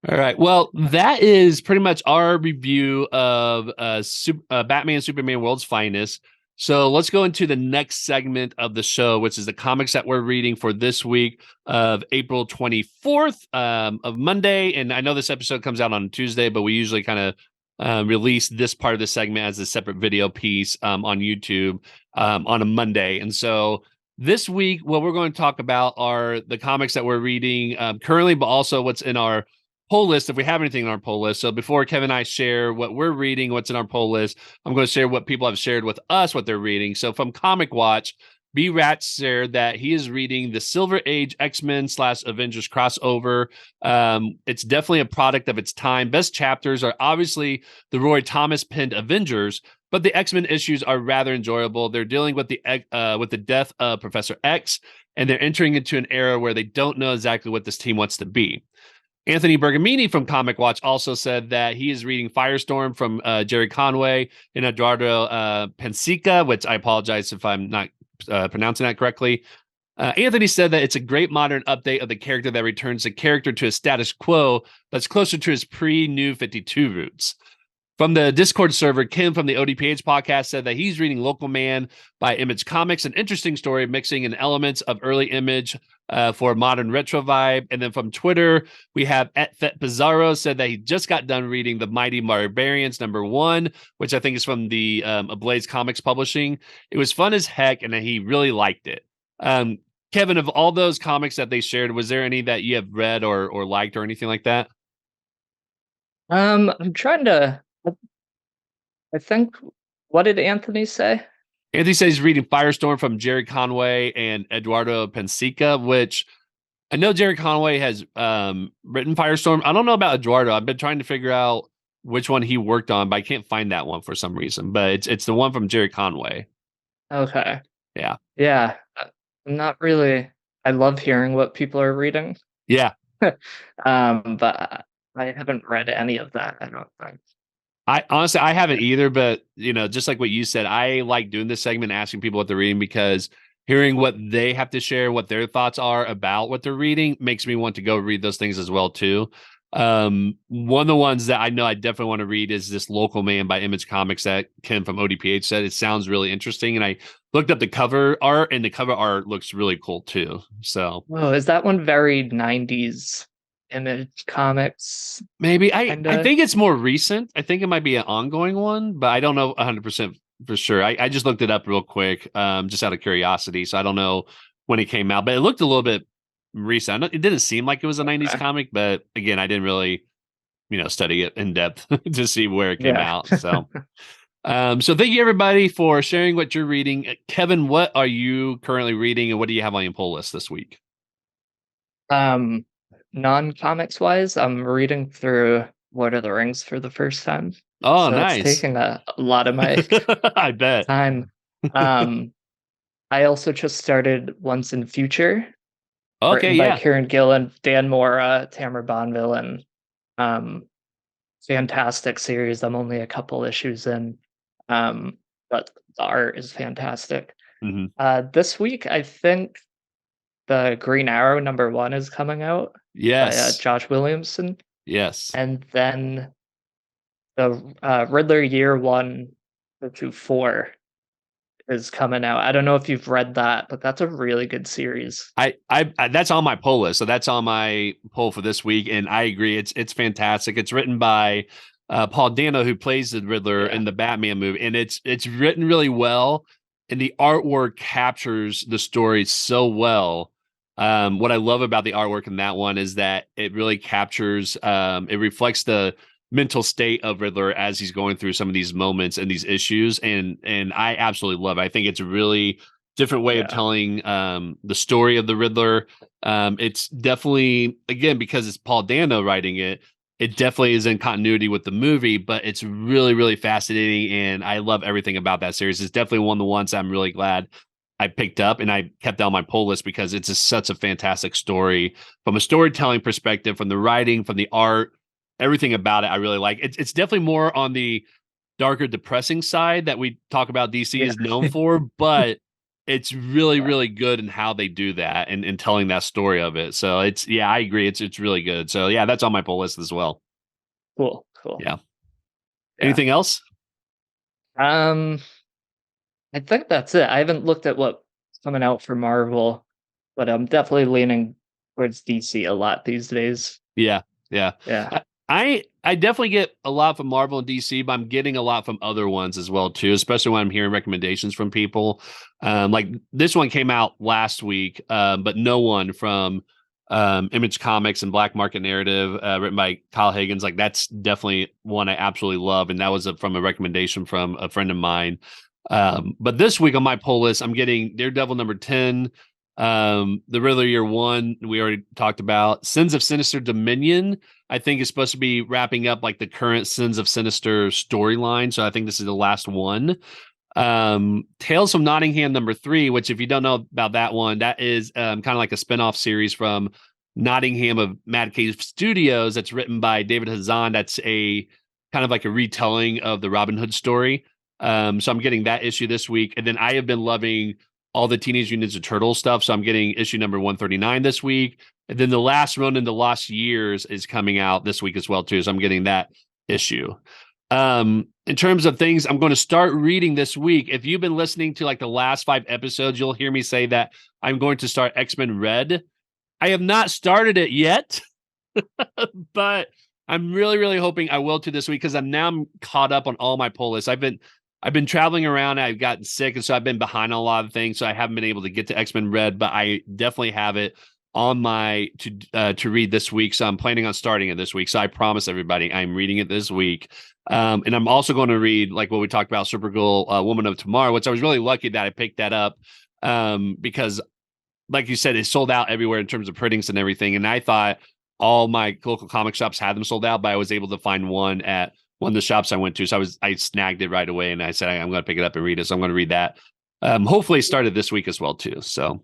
All right. Well, that is pretty much our review of Batman Superman World's Finest. So let's go into the next segment of the show, which is the comics that we're reading for this week of April 24th of Monday. And I know this episode comes out on Tuesday, but we usually kind of release this part of the segment as a separate video piece on YouTube on a Monday. And so this week, what we're going to talk about are the comics that we're reading currently, but also what's in our poll list if we have anything on our poll list. So before Kevin and I share what we're reading, what's in our poll list, I'm going to share what people have shared with us, what they're reading. So from Comic Watch, B. Rat shared that he is reading the Silver Age X-Men / Avengers crossover. It's definitely a product of its time. Best chapters are obviously the Roy Thomas penned Avengers, but the X-Men issues are rather enjoyable. They're dealing with the death of Professor X, and they're entering into an era where they don't know exactly what this team wants to be. Anthony Bergamini from Comic Watch also said that he is reading Firestorm from Jerry Conway and Eduardo Pensica, which I apologize if I'm not pronouncing that correctly. Anthony said that it's a great modern update of the character that returns the character to a status quo that's closer to his pre-New 52 roots. From the Discord server, Kim from the ODPH podcast said that he's reading Local Man by Image Comics, an interesting story mixing in elements of early Image for a modern retro vibe. And then from Twitter, we have @Fet Pizarro said that he just got done reading The Mighty Barbarians #1, which I think is from the Ablaze Comics Publishing. It was fun as heck, and he really liked it. Kevin, of all those comics that they shared, was there any that you have read or liked or anything like that? I'm trying to. I think. What did Anthony say? Anthony says he's reading Firestorm from Jerry Conway and Eduardo Pensica, which I know Jerry Conway has written Firestorm. I don't know about Eduardo. I've been trying to figure out which one he worked on, but I can't find that one for some reason. But it's the one from Jerry Conway. Okay. Yeah. Yeah. I'm not really. I love hearing what people are reading. Yeah. But I haven't read any of that, I don't think. I honestly I haven't either, but just like what you said, I like doing this segment, asking people what they're reading because hearing what they have to share, what their thoughts are about what they're reading, makes me want to go read those things as well too. One of the ones that I know I definitely want to read is this Local Man by Image Comics that Ken from ODPH said. It sounds really interesting, and I looked up the cover art, and the cover art looks really cool too. So Oh, is that one very 90s Image Comics maybe I kinda? think it's more recent. I think it might be an ongoing one, but I don't know 100% for sure. I just looked it up real quick, just out of curiosity. So I don't know when it came out, but it looked a little bit recent. It didn't seem like it was a 90s Okay. comic, but again, I didn't really, study it in depth to see where it came Yeah. out. So thank you everybody for sharing what you're reading. Kevin, what are you currently reading and what do you have on your poll list this week? Um, Non-comics wise, I'm reading through Lord of the Rings for the first time. Oh, So it's nice. taking a lot of my I bet. time. Um, I also just started Once in Future, Okay, written by yeah. Kieran Gillen, Dan Mora, Tamara Bonville, and um, fantastic series. I'm only a couple issues in, but the art is fantastic. Mhm. This week, I think the Green Arrow #1 is coming out by Yes. Josh Williamson, Yes. and then the Riddler Year One to 4 is coming out. I don't know if you've read that, but that's a really good series. I that's on my poll list. So that's on my poll for this week. And I agree. It's fantastic. It's written by Paul Dano, who plays the Riddler Yeah, in the Batman movie. And it's written really well. And the artwork captures the story so well. What I love about the artwork in that one is that it really captures it reflects the mental state of Riddler as he's going through some of these moments and these issues. And I absolutely love it. I think it's a really different way of yeah, telling the story of the Riddler. It's definitely, again, because it's Paul Dano writing it, it definitely is in continuity with the movie, but it's really, really fascinating. And I love everything about that series. It's definitely one of the ones I'm really glad I picked up and I kept on my poll list because it's such a fantastic story from a storytelling perspective, from the writing, from the art, everything about it. I really like. It's definitely more on the darker, depressing side that we talk about DC yeah. is known for, but it's really, Yeah. really good in how they do that and telling that story of it. So it's, yeah, I agree. It's really good. So yeah, that's on my pull list as well. Cool. Cool. Yeah. Yeah. Anything else? Um, I think that's it. I haven't looked at what's coming out for Marvel, but I'm definitely leaning towards DC a lot these days. Yeah, yeah. Yeah. I definitely get a lot from Marvel and DC, but I'm getting a lot from other ones as well too, especially when I'm hearing recommendations from people. Like this one came out last week, but no one from Image Comics and Black Market Narrative, written by Kyle Higgins. Like that's definitely one I absolutely love, and that was from a recommendation from a friend of mine. But this week on my pull list, I'm getting Daredevil number 10, the Riddler year 1 we already talked about. Sins of Sinister Dominion, I think, is supposed to be wrapping up like the current Sins of Sinister storyline, so I think this is the last one. Tales from Nottingham number 3, which if you don't know about that one, that is kind of like a spin-off series from Nottingham of Mad Cave Studios that's written by David Hazan. That's a kind of like a retelling of the Robin Hood story. So I'm getting that issue this week, and then I have been loving all the Teenage Mutant Ninja Turtles stuff. So I'm getting issue number 139 this week. And then the last Ronin, The Lost Years is coming out this week as well, too. So I'm getting that issue. In terms of things I'm going to start reading this week, if you've been listening to like the last 5 episodes, you'll hear me say that I'm going to start X-Men Red. I have not started it yet, but I'm really, really hoping I will to this week because I'm caught up on all my pull lists. I've been traveling around. I've gotten sick, and so I've been behind on a lot of things. So I haven't been able to get to X-Men Red, but I definitely have it on my to read this week. So I'm planning on starting it this week. So I promise everybody I'm reading it this week. And I'm also going to read like what we talked about, Supergirl, Woman of Tomorrow, which I was really lucky that I picked that up because, like you said, it sold out everywhere in terms of printings and everything. And I thought all my local comic shops had them sold out, but I was able to find one at one of the shops I went to. So I snagged it right away, and I said I'm going to pick it up and read it. So I'm going to read that. Hopefully started this week as well too. So